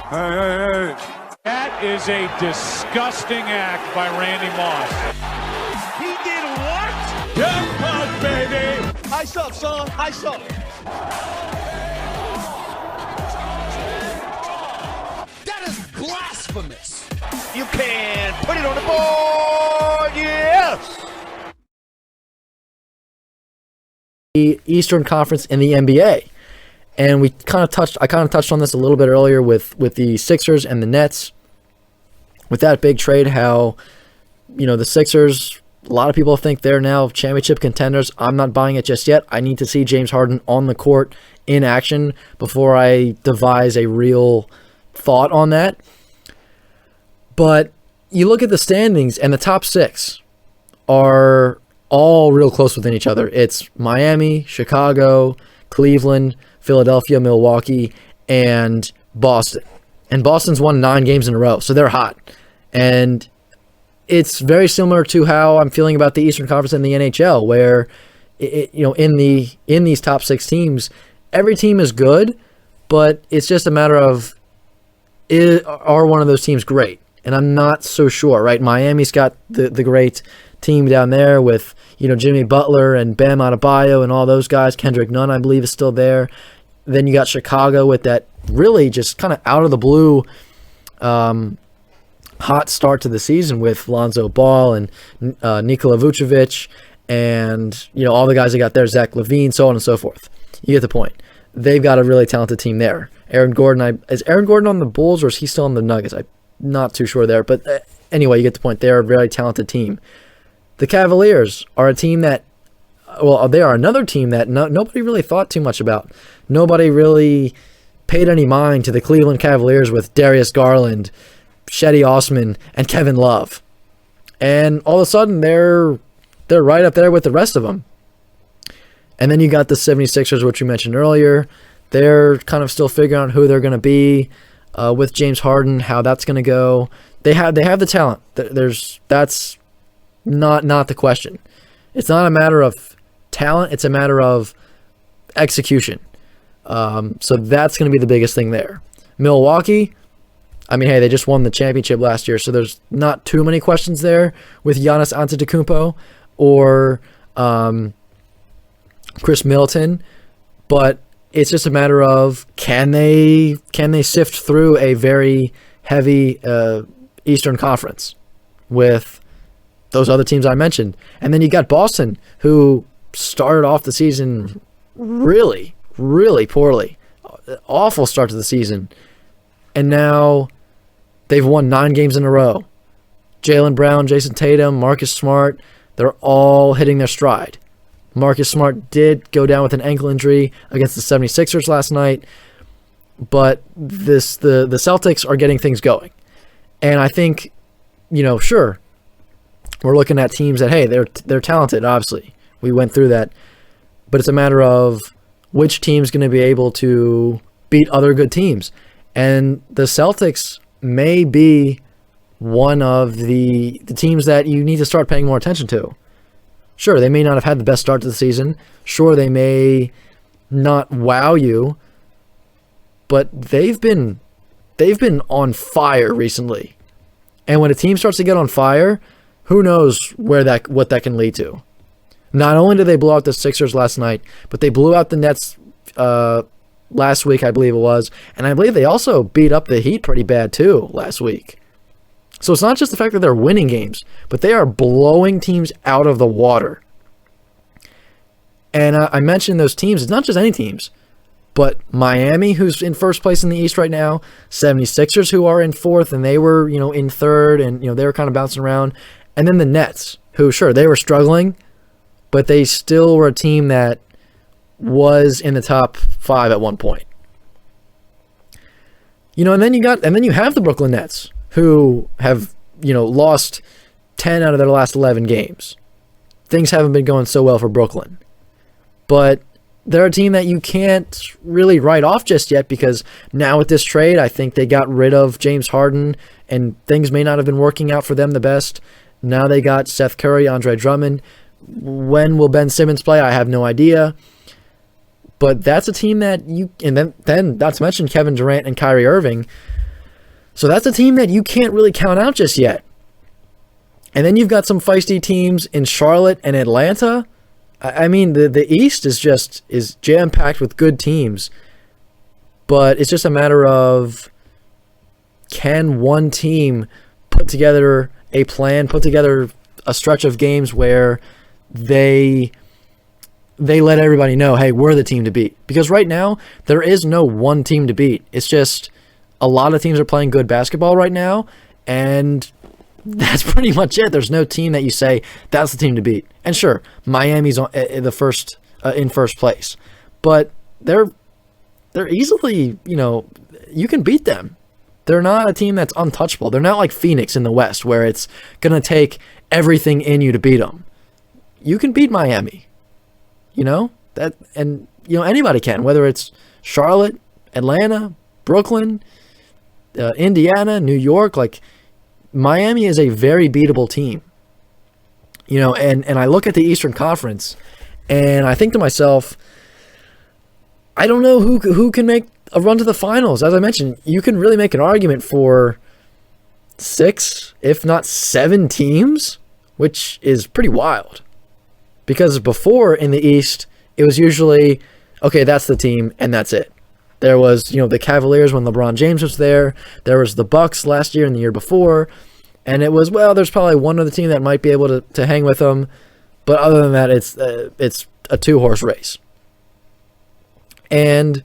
Hey. That is a disgusting act by Randy Moss. He did what? Jackpot, baby! Ice up, son. Ice up. That is blasphemous. You can put it on the board. Yes. The Eastern Conference in the NBA. And I kind of touched on this a little bit earlier with the Sixers and the Nets. With that big trade, how, the Sixers, a lot of people think they're now championship contenders. I'm not buying it just yet. I need to see James Harden on the court in action before I devise a real thought on that. But you look at the standings, and the top six are all real close within each other. It's Miami, Chicago, Cleveland, Philadelphia, Milwaukee, and Boston. And Boston's won 9 games in a row, so they're hot. And it's very similar to how I'm feeling about the Eastern Conference in the NHL, where in these top 6 teams, every team is good, but it's just a matter of are one of those teams great? And I'm not so sure, right? Miami's got the great team down there with Jimmy Butler and Bam Adebayo and all those guys. Kendrick Nunn, I believe, is still there. Then you got Chicago with that really just kind of out of the blue hot start to the season with Lonzo Ball and Nikola Vucevic and all the guys they got there, Zach LaVine, so on and so forth. You get the point. They've got a really talented team there. Is Aaron Gordon on the Bulls or is he still on the Nuggets? I'm not too sure there, but anyway, you get the point. They're a very talented team. The Cavaliers are a team that, they are another team that nobody really thought too much about. Nobody really paid any mind to the Cleveland Cavaliers with Darius Garland, Shetty Osman, and Kevin Love. And all of a sudden, they're right up there with the rest of them. And then you got the 76ers, which we mentioned earlier. They're kind of still figuring out who they're going to be with James Harden, how that's going to go. They have the talent. That's not the question. It's not a matter of talent. It's a matter of execution. So that's going to be the biggest thing there. Milwaukee, hey, they just won the championship last year, so there's not too many questions there with Giannis Antetokounmpo or Chris Middleton, but it's just a matter of can they sift through a very heavy Eastern Conference with those other teams I mentioned. And then you got Boston, who started off the season really, really poorly. Awful start to the season. And now they've won 9 games in a row. Jaylen Brown, Jason Tatum, Marcus Smart, they're all hitting their stride. Marcus Smart did go down with an ankle injury against the 76ers last night, but the Celtics are getting things going. And I think, sure, we're looking at teams that, hey, they're talented, obviously. We went through that. But it's a matter of which team's going to be able to beat other good teams. And the Celtics may be one of the teams that you need to start paying more attention to. Sure, they may not have had the best start to the season. Sure, they may not wow you. But they've been on fire recently. And when a team starts to get on fire, who knows what that can lead to. Not only did they blow out the Sixers last night, but they blew out the Nets last week, I believe it was. And I believe they also beat up the Heat pretty bad too last week. So it's not just the fact that they're winning games, but they are blowing teams out of the water. And I mentioned those teams. It's not just any teams, but Miami, who's in first place in the East right now, 76ers, who are in fourth, and they were, in third, and, they were kind of bouncing around. And then the Nets, who, sure, they were struggling, but they still were a team that was in the top 5 at one point. And then you have the Brooklyn Nets, who have, lost 10 out of their last 11 games. Things haven't been going so well for Brooklyn. But they're a team that you can't really write off just yet, because now with this trade, I think they got rid of James Harden, and things may not have been working out for them the best. Now they got Seth Curry, Andre Drummond. When will Ben Simmons play? I have no idea. But that's a team that and then not to mention Kevin Durant and Kyrie Irving. So that's a team that you can't really count out just yet. And then you've got some feisty teams in Charlotte and Atlanta. I mean, the East is jam-packed with good teams. But it's just a matter of, can one team put together a plan, put together a stretch of games where they let everybody know, hey, we're the team to beat. Because right now, there is no one team to beat. It's just a lot of teams are playing good basketball right now, and that's pretty much it. There's no team that you say, that's the team to beat. And sure, Miami's in first place. But they're easily, you can beat them. They're not a team that's untouchable. They're not like Phoenix in the West, where it's going to take everything in you to beat them. You can beat Miami. Anybody can, whether it's Charlotte, Atlanta, Brooklyn, Indiana, New York. Like, Miami is a very beatable team. And I look at the Eastern Conference, and I think to myself, I don't know who can make a run to the finals. As I mentioned, you can really make an argument for 6, if not 7 teams, which is pretty wild. Because before in the East, it was usually, okay, that's the team, and that's it. There was, the Cavaliers when LeBron James was there. There was the Bucks last year and the year before. And it was, well, there's probably one other team that might be able to hang with them. But other than that, it's a 2-horse race. And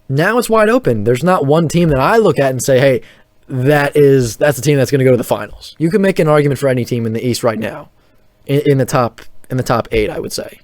now it's wide open. There's not one team that I look at and say, hey, that's the team that's going to go to the finals. You can make an argument for any team in the East right now, in the top 8, I would say.